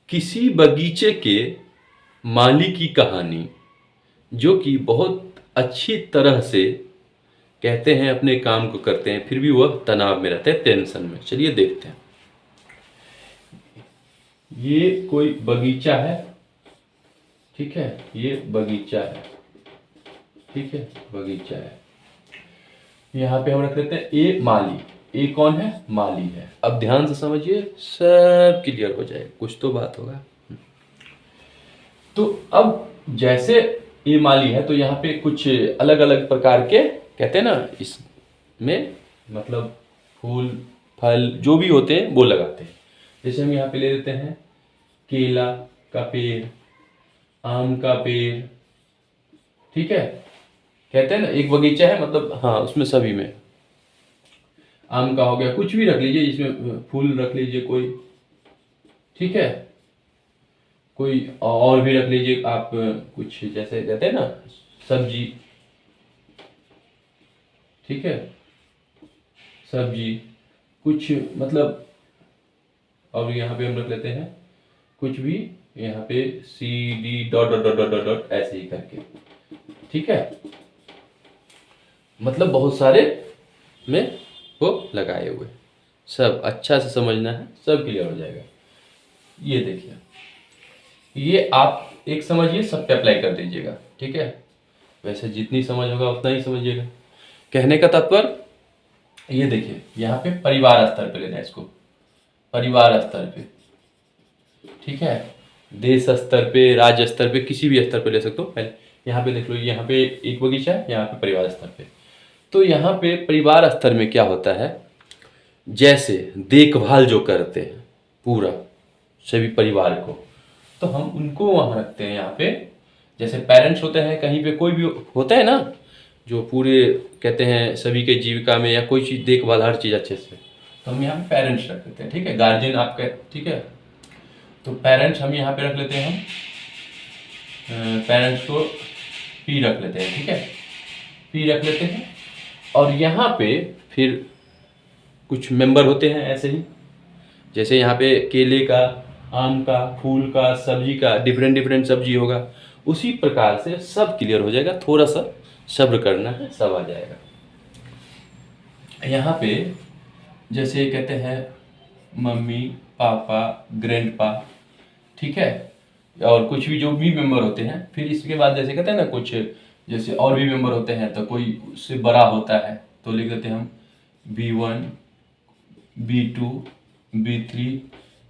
किसी बगीचे के माली की कहानी, जो कि बहुत अच्छी तरह से कहते हैं अपने काम को करते हैं, फिर भी वह तनाव में रहते हैं, टेंशन में। चलिए देखते हैं। ये कोई बगीचा है, ठीक है, ये बगीचा है, ठीक है, बगीचा है। यहाँ पे हम रख लेते हैं ए माली। ए कौन है? माली है। अब ध्यान से समझिए, सब क्लियर हो जाए, कुछ तो बात होगा। तो अब जैसे ए माली है तो यहाँ पे कुछ अलग अलग प्रकार के कहते हैं ना, इसमें मतलब फूल फल जो भी होते हैं वो लगाते हैं। जैसे हम यहाँ पे ले लेते हैं केला का पेड़, आम का पेड़, ठीक है। कहते हैं ना एक बगीचा है, मतलब हाँ, उसमें सभी में आम का हो गया, कुछ भी रख लीजिए, इसमें फूल रख लीजिए कोई, ठीक है, कोई और भी रख लीजिए आप, कुछ जैसे कहते हैं ना सब्जी, ठीक है, सब्जी कुछ मतलब। और यहाँ पे हम रख लेते हैं कुछ भी, यहाँ पे C D dot dot dot dot dot dot ऐसे ही करके, ठीक है। मतलब बहुत सारे में वो लगाए हुए, सब अच्छा से समझना है, सब क्लियर हो जाएगा। ये देखिए, ये आप एक समझिए, सब पे अप्लाई कर दीजिएगा, ठीक है। वैसे जितनी समझ होगा उतना ही समझिएगा। कहने का तात्पर्य ये देखिए, यहाँ पे परिवार स्तर पे लेना है इसको, परिवार स्तर पे, ठीक है, देश स्तर पे, राज्य स्तर पे, किसी भी स्तर पे ले सकते हो। पहले यहाँ पे देख लो, यहाँ पे एक बगीचा है, यहाँ पे परिवार स्तर पे। तो यहाँ पे परिवार स्तर में क्या होता है, जैसे देखभाल जो करते हैं पूरा सभी परिवार को, तो हम उनको वहाँ रखते हैं। यहाँ पे जैसे पेरेंट्स होते हैं, कहीं पे कोई भी होता है ना, जो पूरे कहते हैं सभी के जीविका में या कोई चीज़ देखभाल हर चीज़ अच्छे से, तो हम यहाँ पे पेरेंट्स रख देते हैं, ठीक है, गार्जियन आपके, ठीक है। तो पेरेंट्स हम यहाँ पे रख लेते हैं, हम पेरेंट्स को पी रख लेते हैं, ठीक है, पी रख लेते हैं। और यहाँ पे फिर कुछ मेंबर होते हैं ऐसे ही, जैसे यहाँ पे केले का, आम का, फूल का, सब्जी का, डिफरेंट डिफरेंट सब्जी होगा। उसी प्रकार से सब क्लियर हो जाएगा, थोड़ा सा सब्र करना है, सब आ जाएगा। यहाँ पे जैसे कहते हैं मम्मी पापा ग्रैंडपा, ठीक है, और कुछ भी जो भी मेंबर होते हैं। फिर इसके बाद जैसे कहते हैं ना कुछ जैसे और भी मेंबर होते हैं, तो कोई उससे बड़ा होता है तो लिख देते हैं हम B1 B2 B3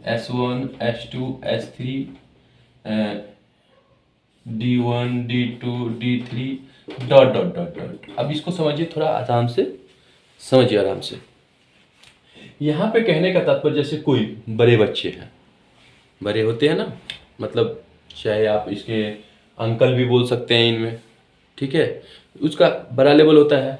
S1 S2 S3 D1 D2 D3 dot dot dot dot. अब इसको समझिए, थोड़ा आराम से समझिए, आराम से। यहाँ पे कहने का तात्पर्य जैसे कोई बड़े बच्चे हैं, बड़े होते हैं ना, मतलब चाहे आप इसके अंकल भी बोल सकते हैं इनमें, ठीक है, उसका बड़ा लेवल होता है।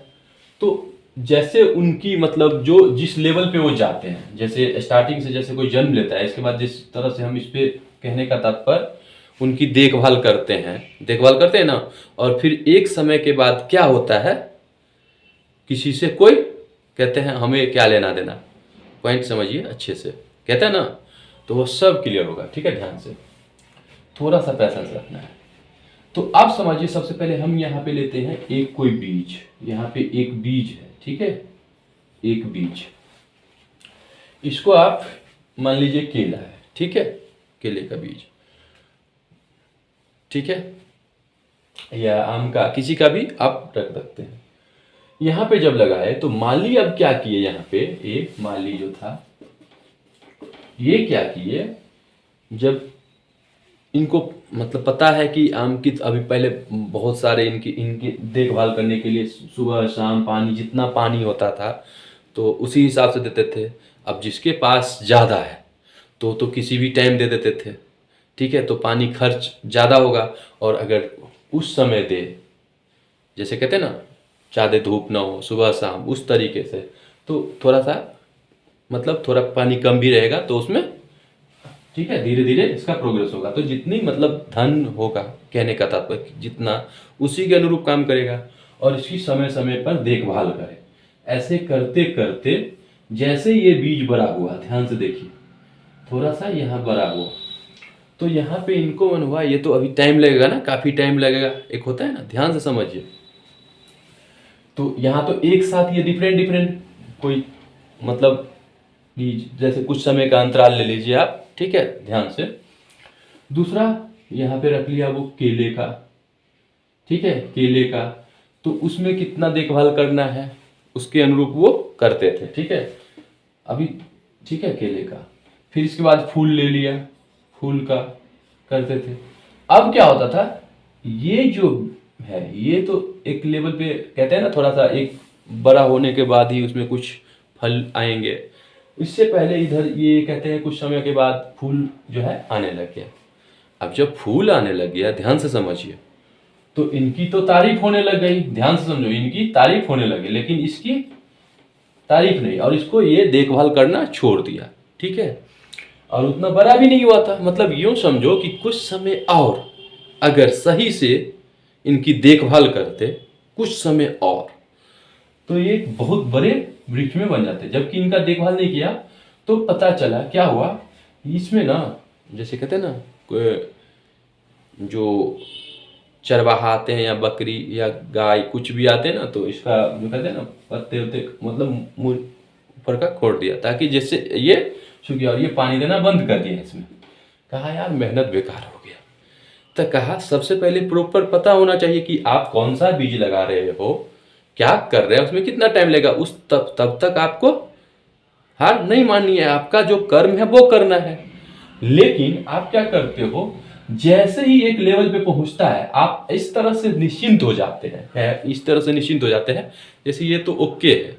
तो जैसे उनकी मतलब जो जिस लेवल पे वो जाते हैं, जैसे स्टार्टिंग से जैसे कोई जन्म लेता है, इसके बाद जिस तरह से हम इस पे कहने का तात्पर्य उनकी देखभाल करते हैं ना, और फिर एक समय के बाद क्या होता है, किसी से कोई कहते हैं हमें क्या लेना देना, पॉइंट समझिए अच्छे से, कहते हैं ना, तो वो सब क्लियर होगा, ठीक है। ध्यान से थोड़ा सा पैसेंस रखना है। तो आप समझिए, सबसे पहले हम यहाँ पे लेते हैं एक कोई बीज, यहाँ पे एक बीज है, ठीक है, एक बीज, इसको आप मान लीजिए केला है, ठीक है, केले का बीज, ठीक है, या आम का, किसी का भी आप रख सकते हैं। यहाँ पे जब लगाए तो माली अब क्या किए, यहाँ पे एक माली जो था, ये क्या किए, जब इनको मतलब पता है कि आम की अभी पहले बहुत सारे इनकी देखभाल करने के लिए सुबह शाम पानी, जितना पानी होता था तो उसी हिसाब से देते थे। अब जिसके पास ज़्यादा है तो किसी भी टाइम दे देते थे, ठीक है, तो पानी खर्च ज़्यादा होगा। और अगर उस समय दे, जैसे कहते हैं ना ज़्यादा धूप ना हो, सुबह शाम, उस तरीके से, तो थोड़ा सा मतलब थोड़ा पानी कम भी रहेगा तो उसमें, ठीक है, धीरे धीरे इसका प्रोग्रेस होगा। तो जितनी मतलब धन होगा, कहने का तात्पर्य जितना, उसी के अनुरूप काम करेगा और इसकी समय समय पर देखभाल करे। ऐसे करते करते जैसे ये बीज बड़ा हुआ, ध्यान से देखिए, थोड़ा सा यहाँ बड़ा हुआ, तो यहाँ पे इनको मन हुआ ये तो अभी टाइम लगेगा ना, काफ़ी टाइम लगेगा, एक होता है ना, ध्यान से समझिए। तो यहाँ तो एक साथ ये डिफरेंट डिफरेंट कोई मतलब कि जैसे कुछ समय का अंतराल ले लीजिए आप, ठीक है, ध्यान से। दूसरा यहाँ पे रख लिया वो केले का, ठीक है, केले का, तो उसमें कितना देखभाल करना है उसके अनुरूप वो करते थे, ठीक है, अभी, ठीक है, केले का। फिर इसके बाद फूल ले लिया, फूल का करते थे। अब क्या होता था, ये जो है ये तो एक लेवल पे कहते हैं ना, थोड़ा सा एक बड़ा होने के बाद ही उसमें कुछ फल आएंगे। इससे पहले इधर ये कहते हैं कुछ समय के बाद फूल जो है आने लग गया। अब जब फूल आने लग गया, ध्यान से समझिए, तो इनकी तो तारीफ होने लग गई, ध्यान से समझो, इनकी तारीफ होने लगी, लेकिन इसकी तारीफ नहीं, और इसको ये देखभाल करना छोड़ दिया, ठीक है, और उतना बड़ा भी नहीं हुआ था। मतलब यूं समझो कि कुछ समय और अगर सही से इनकी देखभाल करते, कुछ समय और, तो ये बहुत बड़े वृक्ष में बन जाते। जबकि इनका देखभाल नहीं किया तो पता चला क्या हुआ, इसमें ना, जैसे कहते हैं ना, जो चरवाहा आते हैं या बकरी या गाय कुछ भी आते हैं ना, तो इसका जो कहते हैं ना पत्ते वत्ते मतलब मुंह ऊपर का खोड़ दिया, ताकि जैसे ये सूख गया, और ये पानी देना बंद कर दिया इसमें। कहा यार मेहनत बेकार हो गया। तो कहा सबसे पहले प्रॉपर पता होना चाहिए कि आप कौन सा बीज लगा रहे हो, क्या कर रहे हैं, उसमें कितना टाइम लगेगा, उस तब तक आपको हार नहीं माननी है, आपका जो कर्म है वो करना है। लेकिन आप क्या करते हो, जैसे ही एक लेवल पे पहुंचता है आप इस तरह से निश्चिंत हो जाते हैं, इस तरह से निश्चिंत हो जाते हैं जैसे ये तो ओके है।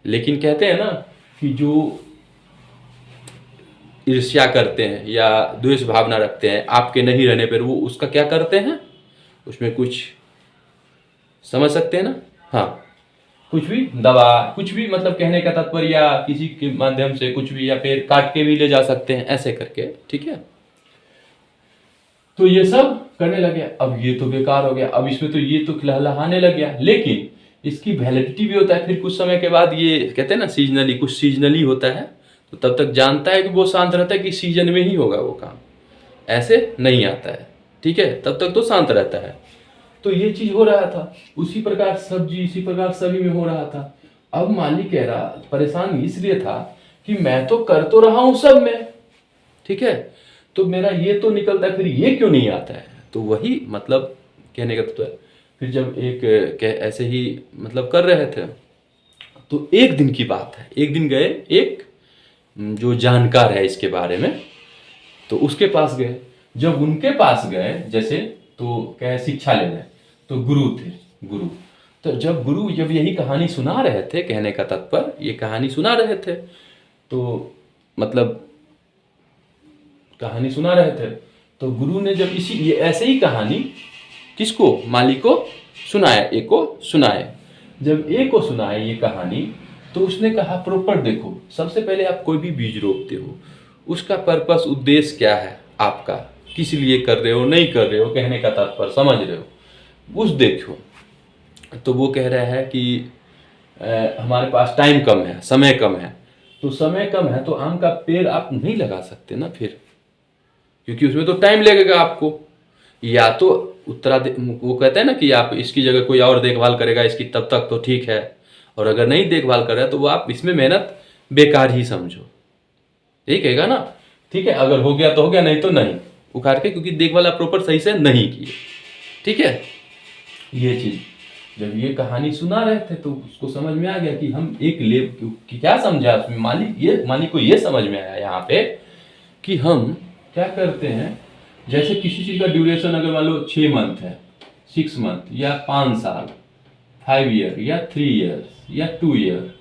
लेकिन कहते हैं ना कि जो ईर्ष्या करते हैं या द्वेष भावना रखते हैं आपके नहीं रहने पर, वो उसका क्या करते हैं, उसमें कुछ समझ सकते हैं ना, हाँ, कुछ भी दवा, कुछ भी, मतलब कहने का तात्पर्य, या किसी के माध्यम से कुछ भी, या फिर काट के भी ले जा सकते हैं, ऐसे करके, ठीक है। तो ये सब करने लगे। अब ये तो बेकार हो गया, अब इसमें तो ये तो लहलहाने लग गया, लेकिन इसकी वैलिडिटी भी होता है। फिर कुछ समय के बाद ये कहते हैं ना सीजनली, कुछ सीजनली होता है, तो तब तक जानता है कि वो शांत रहता है कि सीजन में ही होगा वो काम, ऐसे नहीं आता है, ठीक है, तब तक तो शांत रहता है। तो ये चीज हो रहा था, उसी प्रकार सब्जी, इसी प्रकार सभी में हो रहा था। अब मालिक कह रहा, परेशान इसलिए था कि मैं तो कर तो रहा हूं सब में, ठीक है, तो मेरा ये तो निकलता है, फिर ये क्यों नहीं आता है। तो वही मतलब कहने का तो है। फिर जब एक ऐसे ही मतलब कर रहे थे, तो एक दिन की बात है, एक दिन गए एक जो जानकार है इसके बारे में, तो उसके पास गए। जब उनके पास गए जैसे, तो क्या शिक्षा लेने, तो गुरु थे, गुरु। तो जब गुरु जब यही कहानी सुना रहे थे, कहने का तात्पर्य ये कहानी सुना रहे थे, तो मतलब कहानी सुना रहे थे, तो गुरु ने जब इसी ये ऐसे ही कहानी किसको, माली को सुनाए, एक को सुनाए। जब एक को सुनाए ये कहानी, तो उसने कहा प्रॉपर देखो, सबसे पहले आप कोई भी बीज रोपते हो, उसका पर्पस, उद्देश्य क्या है आपका, किस लिए कर रहे हो, नहीं कर रहे हो, कहने का तात्पर्य समझ रहे हो, उस देखो। तो वो कह रहा है कि हमारे पास टाइम कम है, समय कम है। तो समय कम है तो आम का पेड़ आप नहीं लगा सकते ना फिर, क्योंकि उसमें तो टाइम लगेगा आपको। या तो वो कहते हैं ना कि आप इसकी जगह कोई और देखभाल करेगा इसकी, तब तक तो ठीक है, और अगर नहीं देखभाल कर रहा है तो वो आप इसमें मेहनत बेकार ही समझो, यही कहेगा ना, ठीक है, अगर हो गया तो हो गया, नहीं तो नहीं, उखाड़ के, क्योंकि देखभाल आप प्रॉपर सही से नहीं किए, ठीक है। ये चीज जब ये कहानी सुना रहे थे तो उसको समझ में आ गया कि हम एक कि क्या समझा उसमें, मालिक को ये समझ में आया यहाँ पे कि हम क्या करते हैं, जैसे किसी चीज का ड्यूरेशन अगर मान लो 6 मंथ है, 6 मंथ या 5 साल, 5 ईयर या 3 ईयर्स या 2 ईयर,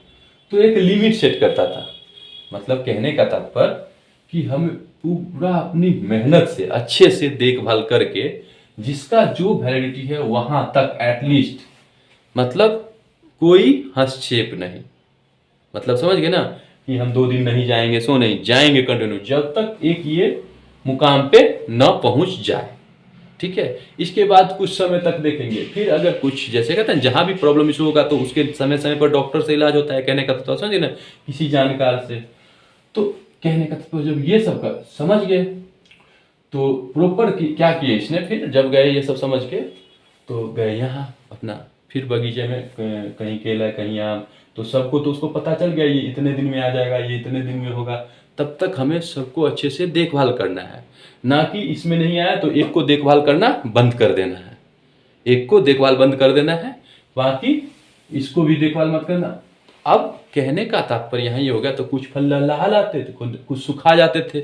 तो एक लिमिट सेट करता था। मतलब कहने का तात्पर्य कि हम पूरा अपनी मेहनत से अच्छे से देखभाल करके जिसका जो वैलिडिटी है वहां तक एटलीस्ट, मतलब कोई हस्तक्षेप नहीं, मतलब समझ गए ना कि हम 2 दिन नहीं जाएंगे, सो नहीं जाएंगे कंटिन्यू, जब तक एक ये मुकाम पे न पहुंच जाए, ठीक है। इसके बाद कुछ समय तक देखेंगे, फिर अगर कुछ जैसे कहते हैं जहां भी प्रॉब्लम इशू होगा तो उसके समय समय पर डॉक्टर से इलाज होता है, कहने का तो समझिए ना, किसी जानकार से। तो कहने का तो जब ये सब का समझ गए, तो प्रॉपर क्या किए इसने, फिर जब गए ये सब समझ के तो गए यहाँ अपना, फिर बगीचे में कहीं केला कहीं आम, तो सबको तो उसको पता चल गया ये इतने दिन में आ जाएगा, ये इतने दिन में होगा। तब तक हमें सबको अच्छे से देखभाल करना है, ना कि इसमें नहीं आया तो एक को देखभाल करना बंद कर देना है, एक को देखभाल बंद कर देना है, बाकी इसको भी देखभाल मत करना। अब कहने का तात्पर्य यहाँ ये हो गया, तो कुछ फल लहलहाते थे, कुछ सुखा जाते थे,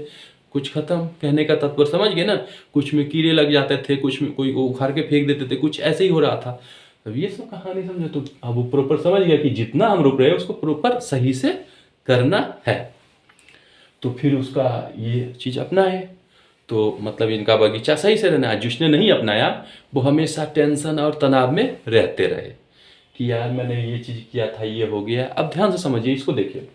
कुछ खत्म। कहने का तात्पर्य समझ गए ना, कुछ में कीड़े लग जाते थे, कुछ में कोई उखाड़ के फेंक देते थे, कुछ ऐसे ही हो रहा था। अब ये सब कहानी समझे तो अब वो प्रॉपर समझ गया कि जितना हम रोक रहे हैं उसको प्रॉपर सही से करना है। तो फिर उसका ये चीज़ अपनाए, तो मतलब इनका बगीचा सही से रहना है। जिसने नहीं अपनाया वो हमेशा टेंशन और तनाव में रहते रहे कि यार मैंने ये चीज़ किया था, ये हो गया। अब ध्यान से समझिए, इसको देखिए,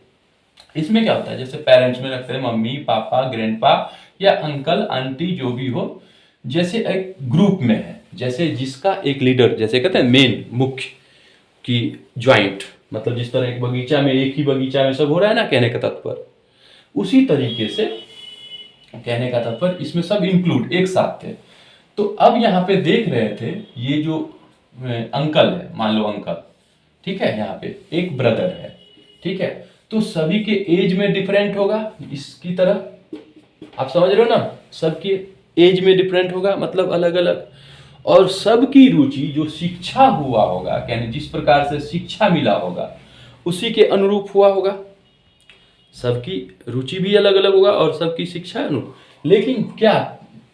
इसमें क्या होता है, जैसे पेरेंट्स में रखते हैं मम्मी पापा ग्रैंडपा या अंकल आंटी जो भी हो, जैसे एक ग्रुप में है, जैसे जिसका एक लीडर, जैसे कहते हैं मेन मुख्य की ज्वाइंट, मतलब जिस तरह एक बगीचा में एक ही बगीचा में सब हो रहा है ना, कहने का तात्पर्य उसी तरीके से कहने का तात्पर्य इसमें सब इंक्लूड एक साथ थे। तो अब यहाँ पे देख रहे थे ये जो अंकल है, मान लो अंकल, ठीक है, यहाँ पे एक ब्रदर है, ठीक है, तो सभी के एज में डिफरेंट होगा, इसकी तरह आप समझ रहे हो ना, सबके एज में डिफरेंट होगा, मतलब अलग अलग, और सबकी रुचि जो शिक्षा हुआ होगा, यानी जिस प्रकार से शिक्षा मिला होगा उसी के अनुरूप हुआ होगा। सबकी रुचि भी अलग अलग होगा और सबकी शिक्षा अनुरूप, लेकिन क्या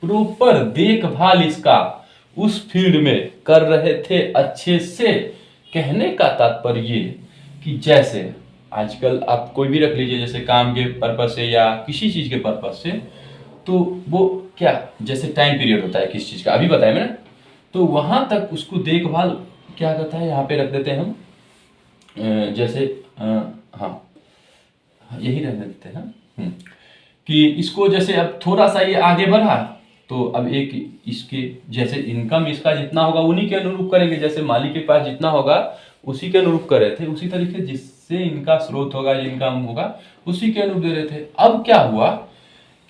प्रॉपर देखभाल इसका उस फील्ड में कर रहे थे अच्छे से। कहने का तात्पर्य ये कि जैसे आजकल आप कोई भी रख लीजिए, जैसे काम के पर्पज से या किसी चीज़ के पर्पज से, तो वो क्या, जैसे टाइम पीरियड होता है किसी चीज़ का, अभी बताया मैंने, तो वहाँ तक उसको देखभाल क्या करता है, यहाँ पे रख देते हैं हम, जैसे हाँ यही रख देते हैं कि इसको जैसे अब थोड़ा सा ये आगे बढ़ा, तो अब एक इसके जैसे इनकम इसका जितना होगा उन्हीं के अनुरूप करेंगे, जैसे मालिक के पास जितना होगा उसी के अनुरूप कर रहे थे, उसी तरीके जिससे इनका स्रोत होगा, इनकम होगा, उसी के अनुरूप दे रहे थे। अब क्या हुआ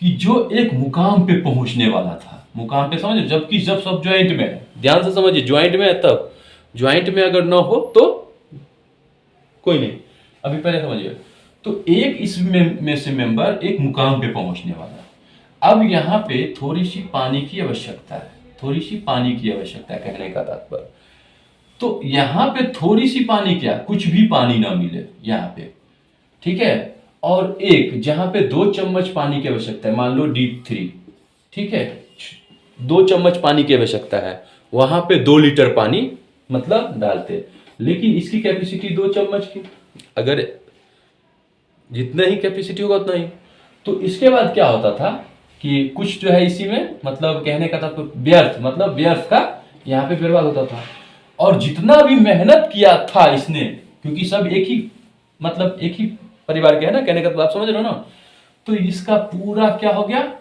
कि जो एक मुकाम पे पहुंचने वाला था, मुकाम पे समझे, जबकि जब सब ज्वाइंट में है, ध्यान से समझिए, ज्वाइंट में है, तब ज्वाइंट में अगर न हो तो कोई नहीं, अभी पहले समझिए, तो एक इसमें से मेंबर एक मुकाम पे पहुंचने वाला है। अब यहाँ पे थोड़ी सी पानी की आवश्यकता है, थोड़ी सी पानी की आवश्यकता है, कहने का तात्पर्य, तो यहाँ पे थोड़ी सी पानी, क्या कुछ भी पानी ना मिले यहाँ पे, ठीक है, और एक जहाँ पे 2 चम्मच पानी की आवश्यकता है, मान लो D3, ठीक है, 2 चम्मच पानी की आवश्यकता है, वहां पे 2 लीटर पानी मतलब डालते, लेकिन इसकी कैपेसिटी 2 चम्मच की, अगर जितना ही कैपेसिटी होगा उतना ही। तो इसके बाद क्या होता था कि कुछ जो है इसी में, मतलब कहने का था तो व्यर्थ, मतलब व्यर्थ का यहाँ पे बर्बाद होता था, और जितना भी मेहनत किया था इसने, क्योंकि सब एक ही, मतलब एक ही परिवार के है ना, कहने का तो आप समझ रहे हो ना, तो इसका पूरा क्या हो गया,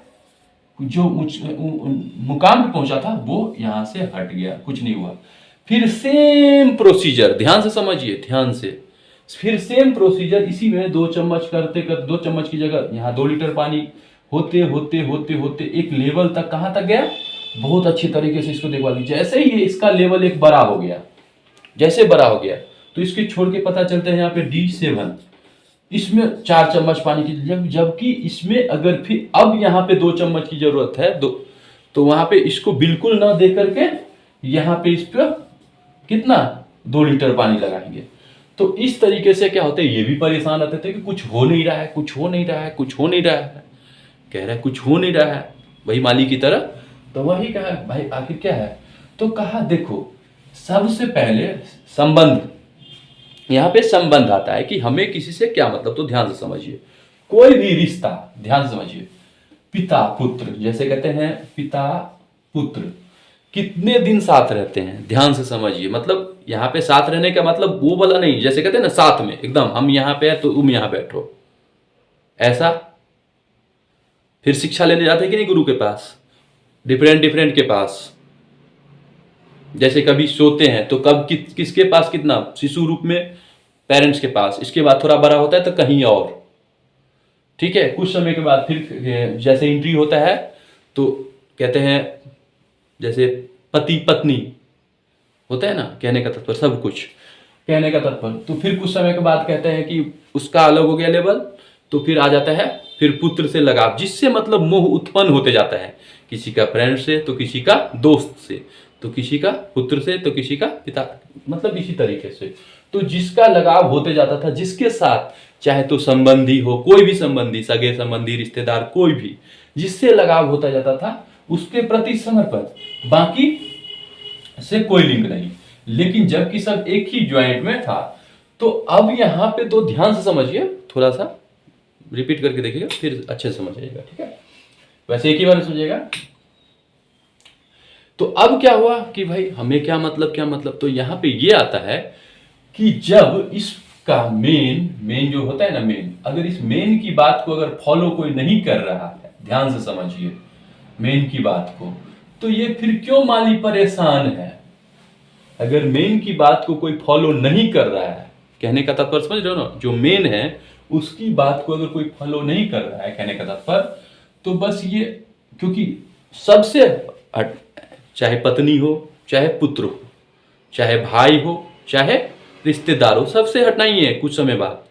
जो मुकाम पे पहुंचा था वो यहाँ से हट गया, कुछ नहीं हुआ। फिर सेम प्रोसीजर, ध्यान से समझिए, ध्यान से, फिर सेम प्रोसीजर इसी में 2 चम्मच करते कर 2 चम्मच की जगह यहाँ 2 लीटर पानी होते होते होते होते एक लेवल तक, कहाँ तक गया, बहुत अच्छी तरीके से इसको देखभाल की। जैसे ही इसका लेवल एक बड़ा हो गया, जैसे बड़ा हो गया, तो इसके छोड़ के पता चलता है यहाँ पे D7, इसमें 4 चम्मच पानी की, जबकि इसमें अगर फिर अब यहाँ पे 2 चम्मच की जरूरत है, तो वहां पे इसको बिल्कुल ना दे करके यहाँ पे इस पर कितना 2 लीटर पानी लगाएंगे। तो इस तरीके से क्या होता है, ये भी परेशान रहते थे कि कुछ हो नहीं रहा है, कुछ हो नहीं रहा है, कुछ हो नहीं रहा है, कह रहा है कुछ हो नहीं रहा है, वही माली की तरह। तो वही कहा भाई आखिर क्या है, तो कहा देखो सबसे पहले संबंध, यहाँ पे संबंध आता है कि हमें किसी से क्या मतलब, तो ध्यान से समझिए, कोई भी रिश्ता, ध्यान से समझिए, पिता पुत्र, जैसे कहते हैं पिता पुत्र कितने दिन साथ रहते हैं, ध्यान से समझिए, मतलब यहाँ पे साथ रहने का मतलब वो वाला नहीं, जैसे कहते हैं ना साथ में एकदम, हम यहाँ पे है तो तुम यहाँ बैठो, ऐसा। फिर शिक्षा लेने जाते हैं कि नहीं गुरु के पास, डिफरेंट डिफरेंट के पास, जैसे कभी सोते हैं तो कब किसके पास कितना, शिशु रूप में पेरेंट्स के पास, इसके बाद थोड़ा बड़ा होता है तो कहीं और, ठीक है, कुछ समय के बाद फिर जैसे एंट्री होता है तो कहते हैं जैसे पति पत्नी होता है ना, कहने का तात्पर्य सब कुछ, कहने का तात्पर्य। तो फिर कुछ समय के बाद कहते हैं कि उसका अलग हो गया लेवल, तो फिर आ जाता है फिर पुत्र से लगाव, जिससे मतलब मोह उत्पन्न होते जाता है, किसी का फ्रेंड से तो किसी का दोस्त से, तो किसी का पुत्र से तो किसी का पिता, मतलब इसी तरीके से। तो जिसका लगाव होते जाता था, जिसके साथ चाहे तो संबंधी हो, कोई भी संबंधी, सगे संबंधी, रिश्तेदार, कोई भी, जिससे लगाव होता जाता था उसके प्रति समर्पण, बाकी से कोई लिंक नहीं। लेकिन जबकि सब एक ही ज्वाइंट में था, तो अब यहां पे तो ध्यान से समझिए, थोड़ा सा रिपीट करके देखिएगा फिर अच्छे से समझ आइएगा, ठीक है, वैसे एक ही बार में समझिएगा। तो अब क्या हुआ कि भाई हमें क्या मतलब, तो यहां पे ये आता है कि जब इसका मेन जो होता है ना, मेन, अगर इस मेन की बात को अगर फॉलो कोई नहीं कर रहा है, ध्यान से समझिए मेन की बात को, तो ये फिर क्यों माली परेशान है? अगर मेन की बात को कोई फॉलो नहीं कर रहा है, कहने का तात्पर्य समझ रहे हो ना, जो मेन है उसकी बात को अगर कोई फॉलो नहीं कर रहा है, कहने का तात्पर्य, तो बस ये, क्योंकि सबसे, चाहे पत्नी हो, चाहे पुत्र हो, चाहे भाई हो, चाहे रिश्तेदार हो, सबसे हटना ही है कुछ समय बाद,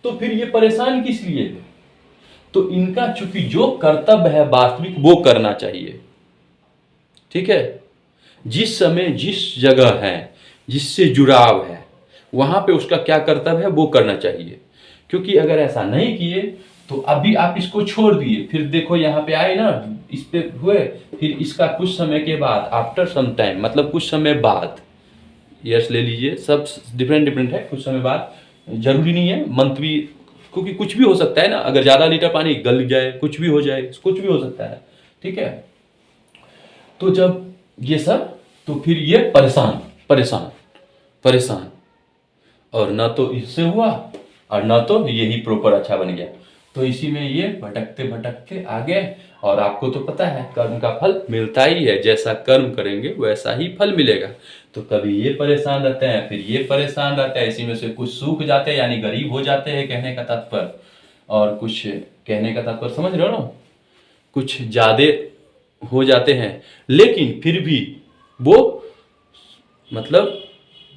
तो फिर ये परेशान किस लिए है? तो इनका चूंकि जो कर्तव्य है वास्तविक वो करना चाहिए, ठीक है, जिस समय जिस जगह है, जिससे जुड़ाव है, वहां पे उसका क्या कर्तव्य है वो करना चाहिए। क्योंकि अगर ऐसा नहीं किए तो अभी आप इसको छोड़ दिए, फिर देखो यहाँ पे आए ना, इस पे हुए, फिर इसका कुछ समय के बाद, आफ्टर सम टाइम, मतलब कुछ समय बाद, यस ले लीजिए, सब डिफरेंट है, कुछ समय बाद, जरूरी नहीं है मंथ भी, क्योंकि कुछ भी हो सकता है ना, अगर ज्यादा लीटर पानी गल जाए, कुछ भी हो जाए, कुछ भी हो सकता है, ठीक है। तो जब ये सब, तो फिर ये परेशान, और ना तो इससे हुआ और ना तो यही प्रॉपर अच्छा बन गया, तो इसी में ये भटकते आ गए। और आपको तो पता है कर्म का फल मिलता ही है, जैसा कर्म करेंगे वैसा ही फल मिलेगा। तो कभी ये परेशान रहते हैं, फिर ये परेशान रहते हैं, इसी में से कुछ सूख जाते हैं, यानी गरीब हो जाते हैं, कहने का तात्पर्य, और कुछ, कहने का तात्पर्य समझ रहे हो ना, कुछ ज्यादा हो जाते हैं, लेकिन फिर भी वो मतलब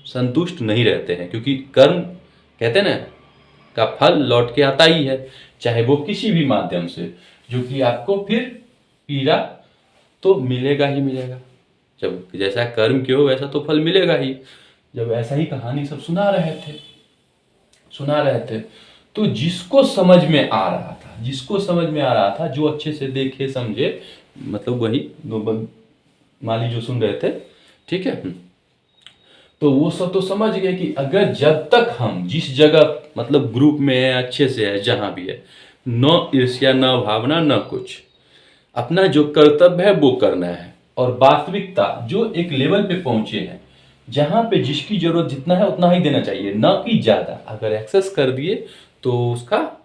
संतुष्ट नहीं रहते हैं, क्योंकि कर्म, कहते हैं ना, का फल लौट के आता ही है, चाहे वो किसी भी माध्यम से, जो कि आपको फिर पीड़ा तो मिलेगा ही मिलेगा। जब जैसा कर्म किए हो वैसा तो फल मिलेगा ही। जब ऐसा ही कहानी सब सुना रहे थे, तो जिसको समझ में आ रहा था, जो अच्छे से देखे समझे, मतलब वही दो माली जो सुन रहे थे, ठीक है, तो वो सब तो समझ गए कि अगर जब तक हम जिस जगह, मतलब ग्रुप में है, अच्छे से है, जहां भी है, न ईर्ष्या, न भावना, न कुछ, अपना जो कर्तव्य है वो करना है, और वास्तविकता जो एक लेवल पे पहुंचे हैं, जहां पे जिसकी जरूरत जितना है उतना ही देना चाहिए, न कि ज्यादा। अगर एक्सेस कर दिए तो उसका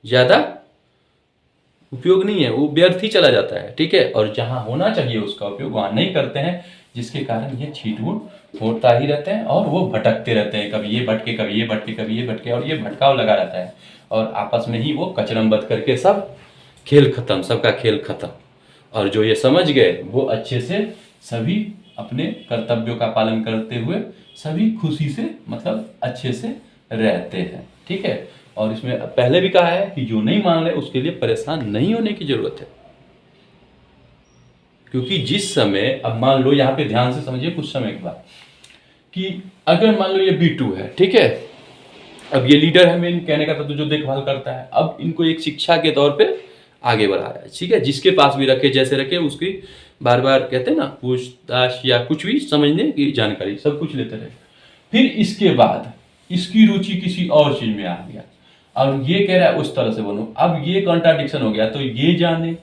ज्यादा उपयोग नहीं है, वो व्यर्थ ही चला जाता है, ठीक है। और जहां होना चाहिए उसका उपयोग वहां नहीं करते हैं, जिसके कारण ये छींट-फूट होता ही रहते हैं, और वो भटकते रहते हैं, कभी ये भटके, कभी ये भटके, कभी ये भटके, और ये भटकाव लगा रहता है, और आपस में ही वो कचरमबद्ध करके सब खेल खत्म, सबका खेल खत्म। और जो ये समझ गए वो अच्छे से सभी अपने कर्तव्यों का पालन करते हुए सभी खुशी से, मतलब अच्छे से रहते हैं, ठीक है। और इसमें पहले भी कहा है कि जो नहीं मान रहे उसके लिए परेशान नहीं होने की जरूरत है, क्योंकि जिस समय, अब मान लो यहाँ पे ध्यान से समझिए कुछ समय के बाद, कि अगर मान लो ये B2 है, ठीक है, अब ये लीडर है मेन, कहने का तो जो देखभाल करता है, अब इनको एक शिक्षा के तौर पे आगे बढ़ा रहा है, ठीक है, जिसके पास भी रखे, जैसे रखे, उसकी बार बार कहते हैं ना पूछताछ या कुछ भी समझने की जानकारी, सब कुछ लेते रहे। फिर इसके बाद इसकी रुचि किसी और चीज में आ गया, और ये कह रहा है उस तरह से बनो, अब ये कॉन्ट्राडिक्शन हो गया, तो ये जाने,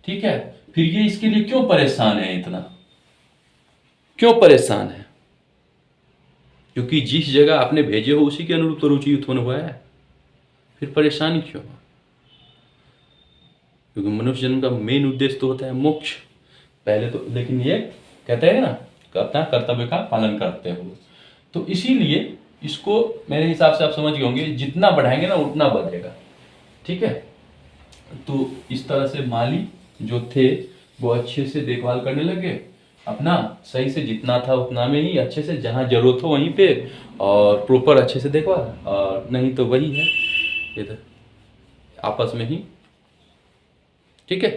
ठीक है, फिर ये इसके लिए क्यों परेशान है, इतना क्यों परेशान है? क्योंकि जिस जगह आपने भेजे हो उसी के अनुरूप तो रुचि उत्पन्न हुआ है, फिर परेशानी क्यों? क्योंकि मनुष्य जन्म का मेन उद्देश्य तो होता है मोक्ष पहले तो, लेकिन ये कहते हैं ना, अपना कर्तव्य का पालन करते हुए, तो इसीलिए इसको मेरे हिसाब से आप समझ गए होंगे, जितना बढ़ाएंगे ना उतना बढ़ेगा, ठीक है। तो इस तरह से माली जो थे वो अच्छे से देखभाल करने लगे अपना, सही से जितना था उतना में ही अच्छे से, जहाँ जरूरत हो वहीं पे, और प्रॉपर अच्छे से देखभाल, और नहीं तो वही है इधर आपस में ही। ठीक है।